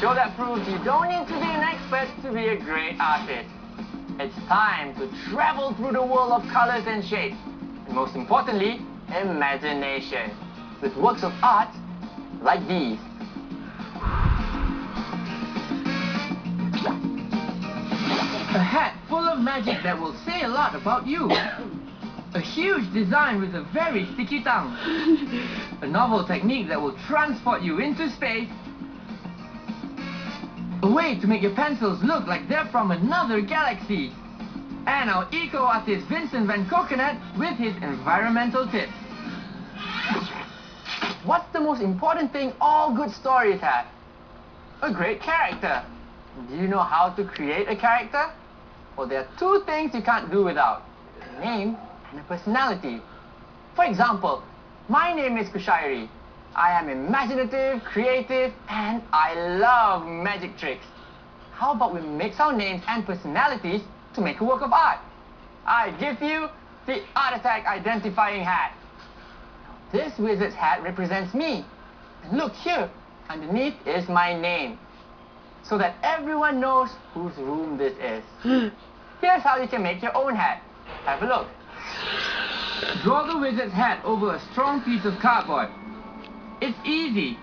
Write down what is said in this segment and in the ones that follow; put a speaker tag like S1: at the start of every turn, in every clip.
S1: show that proves you don't need to be an expert to be a great artist. It's time to travel through the world of colors and shapes, and most importantly, imagination, with works of art like these. A hat full of magic that will say a lot about you. A huge design with a very sticky tongue. A novel technique that will transport you into space. A way to make your pencils look like they're from another galaxy. And our eco-artist Vincent Van Coconut with his environmental tips. What's the most important thing all good stories have? A great character. Do you know how to create a character? Well, there are two things you can't do without: a name and a personality. For example, my name is Kushairi. I am imaginative, creative, and I love magic tricks. How about we mix our names and personalities to make a work of art? I give you the Art Attack Identifying Hat. This wizard's hat represents me. And look here, underneath is my name, so that everyone knows whose room this is. Here's how you can make your own hat. Have a look. Draw the wizard's hat over a strong piece of cardboard. It's easy.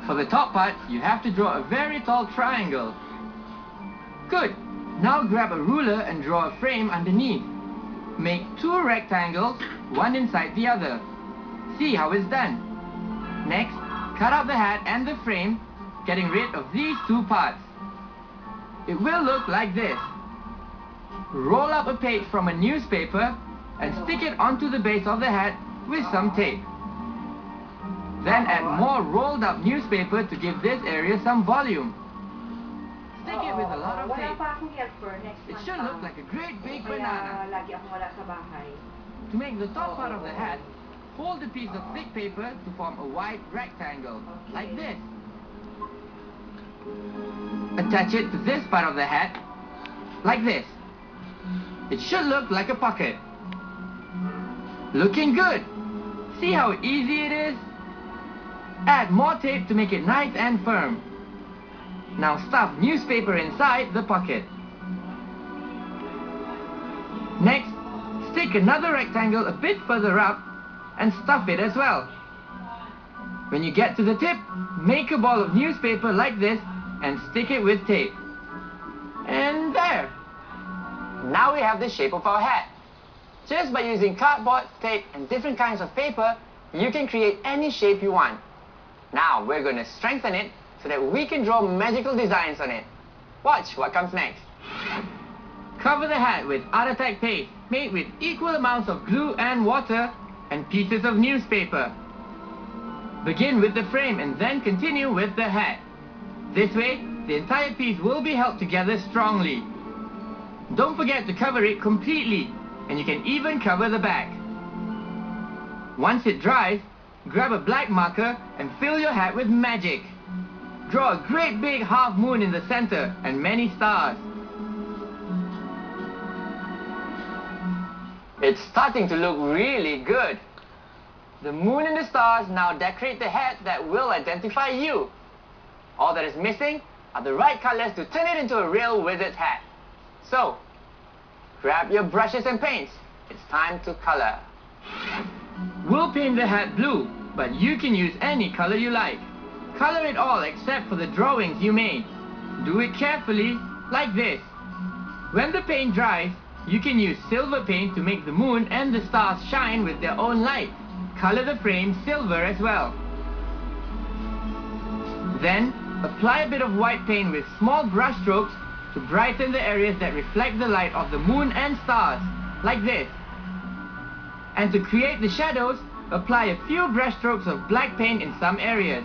S1: For the top part, you have to draw a very tall triangle. Good. Now grab a ruler and draw a frame underneath. Make two rectangles, one inside the other. See how it's done. Next, cut out the hat and the frame, getting rid of these two parts. It will look like this. Roll up a page from a newspaper and stick it onto the base of the hat with some tape. Then add more rolled up newspaper to give this area some volume. Stick it with a lot of tape. It should look like a great big banana. To make the top part of the hat, fold a piece of thick paper to form a wide rectangle, like this. Attach it to this part of the hat, like this. It should look like a pocket. Looking good! See how easy it is? Add more tape to make it nice and firm. Now stuff newspaper inside the pocket. Next, stick another rectangle a bit further up and stuff it as well. When you get to the tip, make a ball of newspaper like this and stick it with tape. And there! Now we have the shape of our hat. Just by using cardboard, tape, and different kinds of paper, you can create any shape you want. Now we're going to strengthen it so that we can draw magical designs on it. Watch what comes next. Cover the hat with Art Attack paste made with equal amounts of glue and water and pieces of newspaper. Begin with the frame and then continue with the hat. This way, the entire piece will be held together strongly. Don't forget to cover it completely, and you can even cover the back. Once it dries, grab a black marker and fill your hat with magic. Draw a great big half moon in the center and many stars. It's starting to look really good. The moon and the stars now decorate the hat that will identify you. All that is missing are the right colors to turn it into a real wizard's hat. So, grab your brushes and paints. It's time to color. We'll paint the hat blue, but you can use any color you like. Color it all except for the drawings you made. Do it carefully, like this. When the paint dries, you can use silver paint to make the moon and the stars shine with their own light. Color the frame silver as well. Then, apply a bit of white paint with small brush strokes to brighten the areas that reflect the light of the moon and stars, like this. And to create the shadows, apply a few brush strokes of black paint in some areas.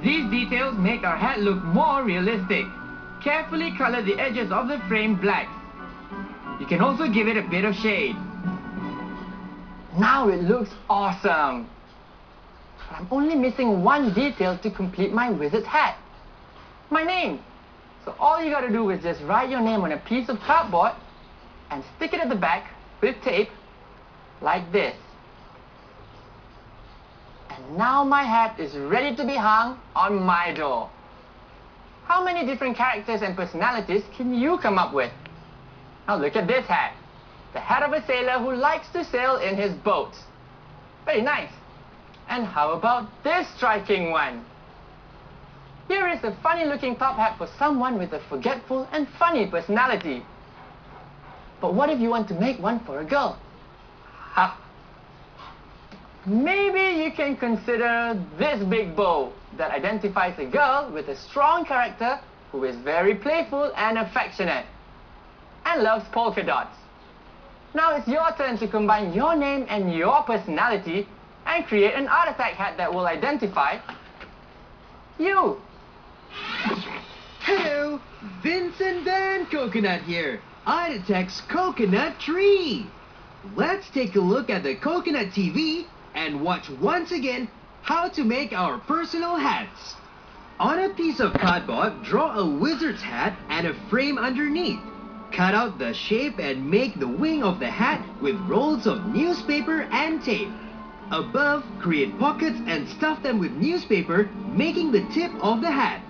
S1: These details make our hat look more realistic. Carefully color the edges of the frame black. You can also give it a bit of shade. Now it looks awesome! But I'm only missing one detail to complete my wizard's hat. My name! So all you gotta do is just write your name on a piece of cardboard and stick it at the back with tape, like this. And now my hat is ready to be hung on my door. How many different characters and personalities can you come up with? Now look at this hat. The hat of a sailor who likes to sail in his boat. Very nice. And how about this striking one? Here is a funny looking top hat for someone with a forgetful and funny personality. But what if you want to make one for a girl? Ha! Maybe you can consider this big bow that identifies a girl with a strong character who is very playful and affectionate and loves polka dots. Now it's your turn to combine your name and your personality and create an Art Attack hat that will identify you.
S2: Hello, Vincent Van Coconut here, Art Attack's Coconut Tree. Let's take a look at the Coconut TV and watch once again how to make our personal hats. On a piece of cardboard, draw a wizard's hat and a frame underneath. Cut out the shape and make the wing of the hat with rolls of newspaper and tape. Above, create pockets and stuff them with newspaper, making the tip of the hat.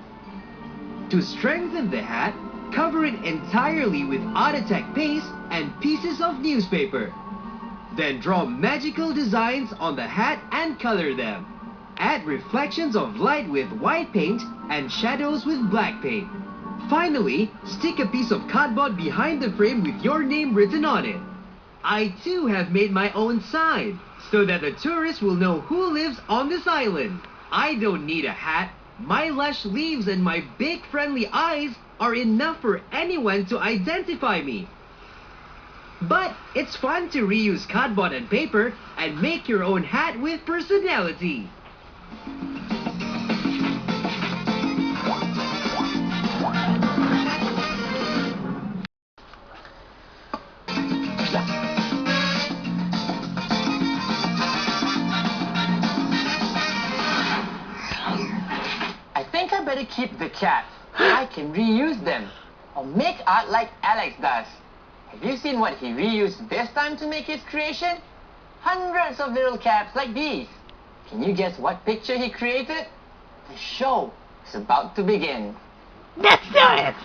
S2: To strengthen the hat, cover it entirely with Art Attack paste and pieces of newspaper. Then draw magical designs on the hat and color them. Add reflections of light with white paint and shadows with black paint. Finally, stick a piece of cardboard behind the frame with your name written on it. I too have made my own sign, so that the tourists will know who lives on this island. I don't need a hat. My lush leaves and my big friendly eyes are enough for anyone to identify me. But it's fun to reuse cardboard and paper and make your own hat with personality.
S1: I think I better keep the cap. I can reuse them or make art like Alex does. Have you seen what he reused this time to make his creation? Hundreds of little caps like these. Can you guess what picture he created? The show is about to begin.
S3: Let's do it!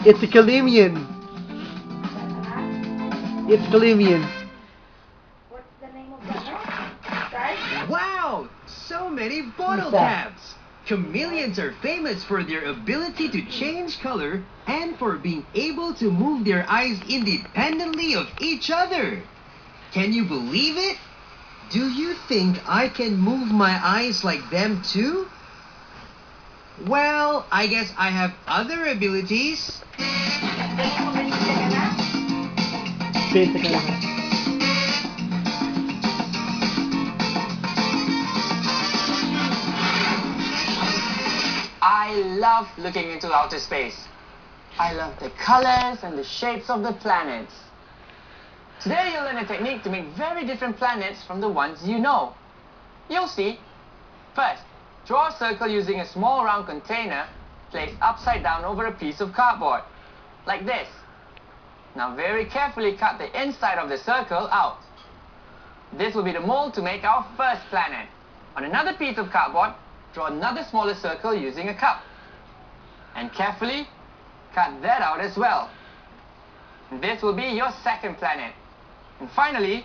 S2: It's a Kalimian. It's Kalimian.
S3: What's the name of that? Right?
S2: Wow! So many bottle caps! Chameleons are famous for their ability to change color and for being able to move their eyes independently of each other. Can you believe it? Do you think I can move my eyes like them too? Well, I guess I have other abilities.
S1: I love looking into outer space. I love the colors and the shapes of the planets. Today you'll learn a technique to make very different planets from the ones you know. You'll see. First, draw a circle using a small round container placed upside down over a piece of cardboard, like this. Now very carefully cut the inside of the circle out. This will be the mold to make our first planet. On another piece of cardboard, draw another smaller circle using a cup. And carefully cut that out as well. This will be your second planet. And finally,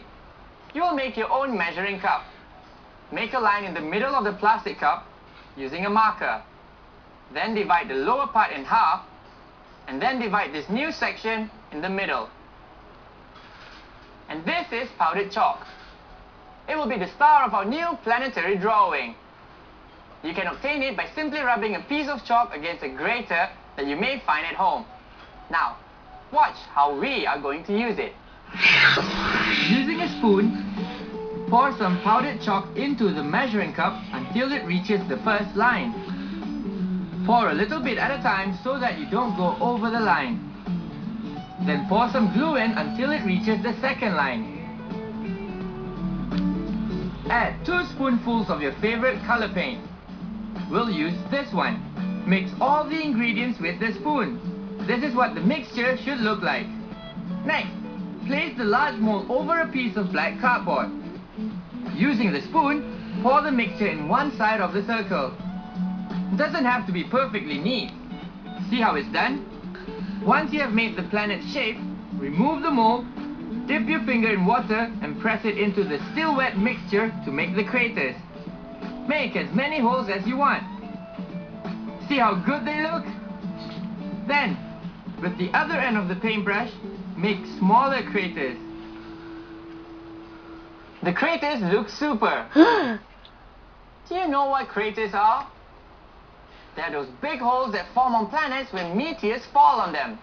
S1: you will make your own measuring cup. Make a line in the middle of the plastic cup using a marker. Then divide the lower part in half, and then divide this new section in the middle. And this is powdered chalk. It will be the star of our new planetary drawing. You can obtain it by simply rubbing a piece of chalk against a grater that you may find at home. Now, watch how we are going to use it. Using a spoon, pour some powdered chalk into the measuring cup until it reaches the first line. Pour a little bit at a time so that you don't go over the line. Then pour some glue in until it reaches the second line. Add 2 spoonfuls of your favorite color paint. We'll use this one. Mix all the ingredients with the spoon. This is what the mixture should look like. Next, place the large mold over a piece of black cardboard. Using the spoon, pour the mixture in one side of the circle. It doesn't have to be perfectly neat. See how it's done? Once you have made the planet's shape, remove the mold, dip your finger in water and press it into the still wet mixture to make the craters. Make as many holes as you want. See how good they look? Then, with the other end of the paintbrush, make smaller craters. The craters look super. Do you know what craters are? They're those big holes that form on planets when meteors fall on them.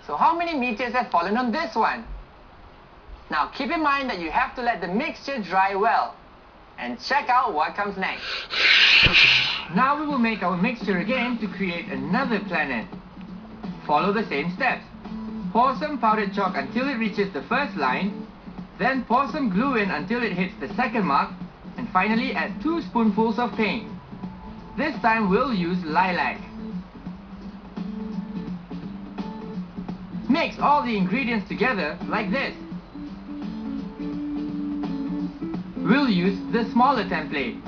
S1: So how many meteors have fallen on this one? Now keep in mind that you have to let the mixture dry well. And check out what comes next. Now we will make our mixture again to create another planet. Follow the same steps. Pour some powdered chalk until it reaches the first line. Then pour some glue in until it hits the second mark. And finally add 2 spoonfuls of paint. This time we'll use lilac. Mix all the ingredients together like this. We'll use the smaller template.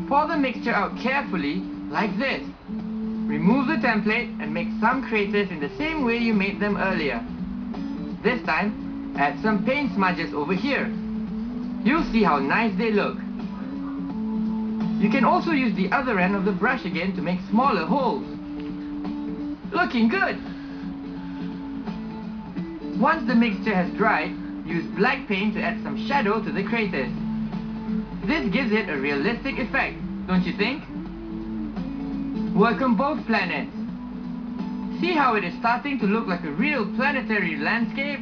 S1: Pour the mixture out carefully like this. Remove the template and make some craters in the same way you made them earlier. This time, add some paint smudges over here. You'll see how nice they look. You can also use the other end of the brush again to make smaller holes. Looking good! Once the mixture has dried, use black paint to add some shadow to the craters. This gives it a realistic effect, don't you think? Work on both planets. See how it is starting to look like a real planetary landscape?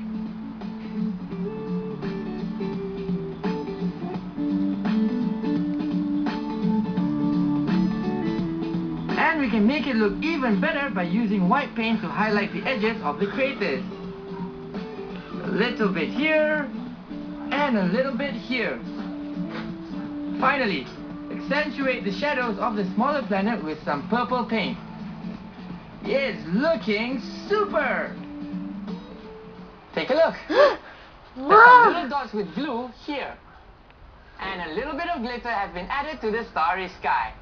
S1: And we can make it look even better by using white paint to highlight the edges of the craters. A little bit here, and a little bit here. Finally, accentuate the shadows of the smaller planet with some purple paint. It's looking super! Take a look. There's some little dots with glue here. And a little bit of glitter has been added to the starry sky.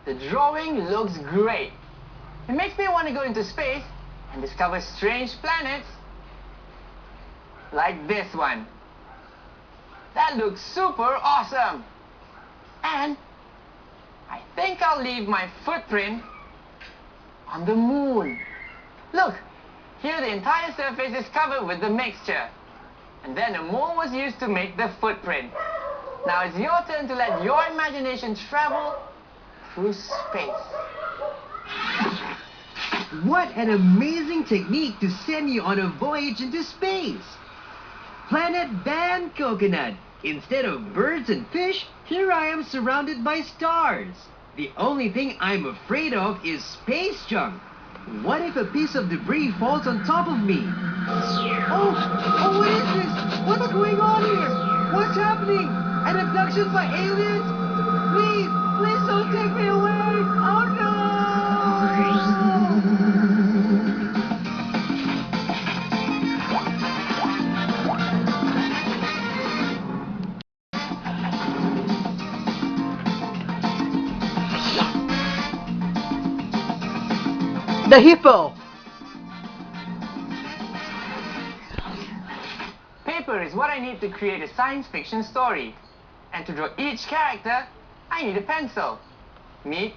S1: The drawing looks great. It makes me want to go into space and discover strange planets like this one. That looks super awesome. And I think I'll leave my footprint on the moon. Look, here the entire surface is covered with the mixture. And then a mold was used to make the footprint. Now it's your turn to let your imagination travel through space.
S2: What an amazing technique to send you on a voyage into space! Planet Van Coconut. Instead of birds and fish, here I am surrounded by stars. The only thing I'm afraid of is space junk. What if a piece of debris falls on top of me? Oh, what is this? What's going on here? What's happening? An abduction by aliens? Please don't take me away! Oh no!
S4: The hippo!
S1: Paper is what I need to create a science fiction story. And to draw each character, I need a pencil. Meet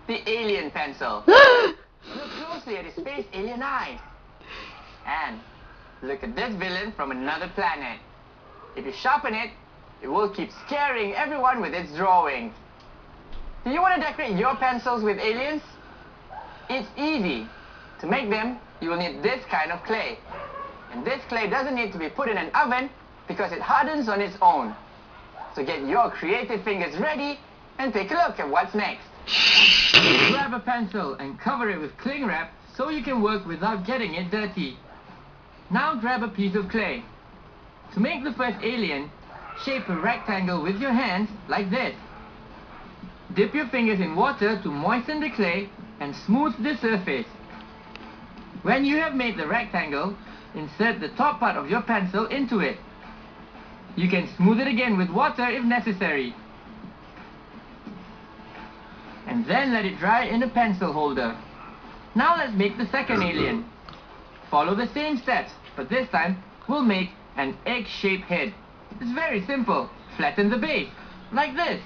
S1: the alien pencil. Look closely at his space alien eyes. And look at this villain from another planet. If you sharpen it, it will keep scaring everyone with its drawings. Do you want to decorate your pencils with aliens? It's easy. To make them, you will need this kind of clay. And this clay doesn't need to be put in an oven because it hardens on its own. So get your creative fingers ready and take a look at what's next. Grab a pencil and cover it with cling wrap so you can work without getting it dirty. Now grab a piece of clay. To make the first alien, shape a rectangle with your hands like this. Dip your fingers in water to moisten the clay and smooth the surface. When you have made the rectangle, insert the top part of your pencil into it. You can smooth it again with water if necessary. And then let it dry in a pencil holder. Now let's make the second alien. Follow the same steps, but this time we'll make an egg-shaped head. It's very simple. Flatten the base, like this.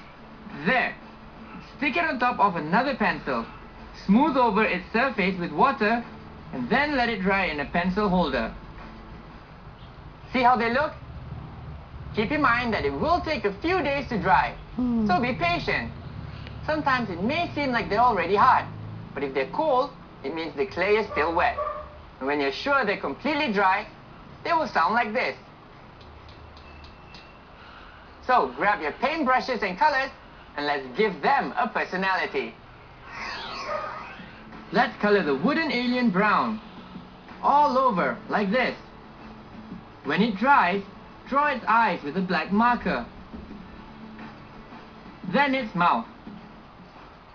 S1: There. Stick it on top of another pencil. Smooth over its surface with water, and then let it dry in a pencil holder. See how they look? Keep in mind that it will take a few days to dry, so be patient. Sometimes it may seem like they're already hard, but if they're cold, it means the clay is still wet. And when you're sure they're completely dry, they will sound like this. So grab your paintbrushes and colors, and let's give them a personality. Let's color the wooden alien brown, all over, like this. When it dries, draw its eyes with a black marker. Then its mouth.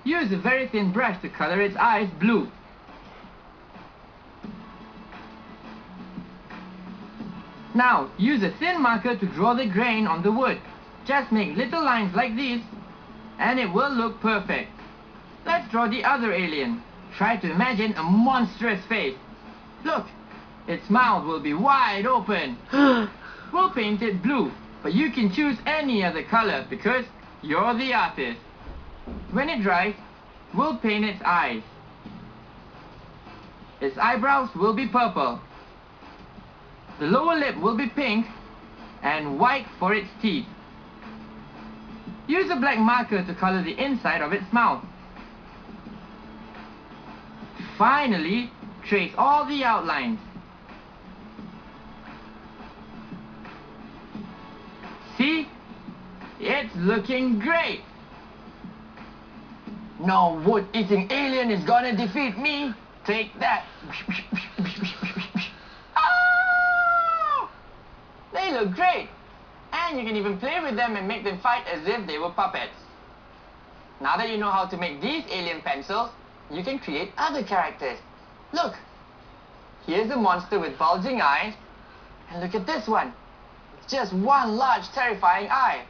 S1: Use a very thin brush to color its eyes blue. Now, use a thin marker to draw the grain on the wood. Just make little lines like these, and it will look perfect. Let's draw the other alien. Try to imagine a monstrous face. Look, its mouth will be wide open. We'll paint it blue, but you can choose any other color because you're the artist. When it dries, we'll paint its eyes. Its eyebrows will be purple. The lower lip will be pink and white for its teeth. Use a black marker to color the inside of its mouth. Finally, trace all the outlines. See? It's looking great! No wood-eating alien is gonna defeat me! Take that! Oh! They look great! And you can even play with them and make them fight as if they were puppets. Now that you know how to make these alien pencils, you can create other characters. Look! Here's a monster with bulging eyes. And look at this one. It's just one large terrifying eye.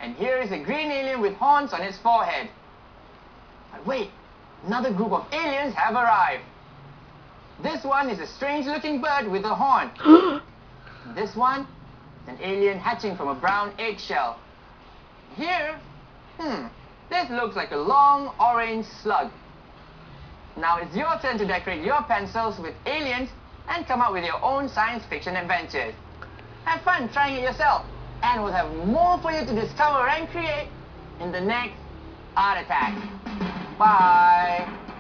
S1: And here is a green alien with horns on its forehead. But wait, another group of aliens have arrived. This one is a strange-looking bird with a horn. This one is an alien hatching from a brown eggshell. Here, this looks like a long orange slug. Now it's your turn to decorate your pencils with aliens and come up with your own science fiction adventures. Have fun trying it yourself, and we'll have more for you to discover and create in the next Art Attack. Bye!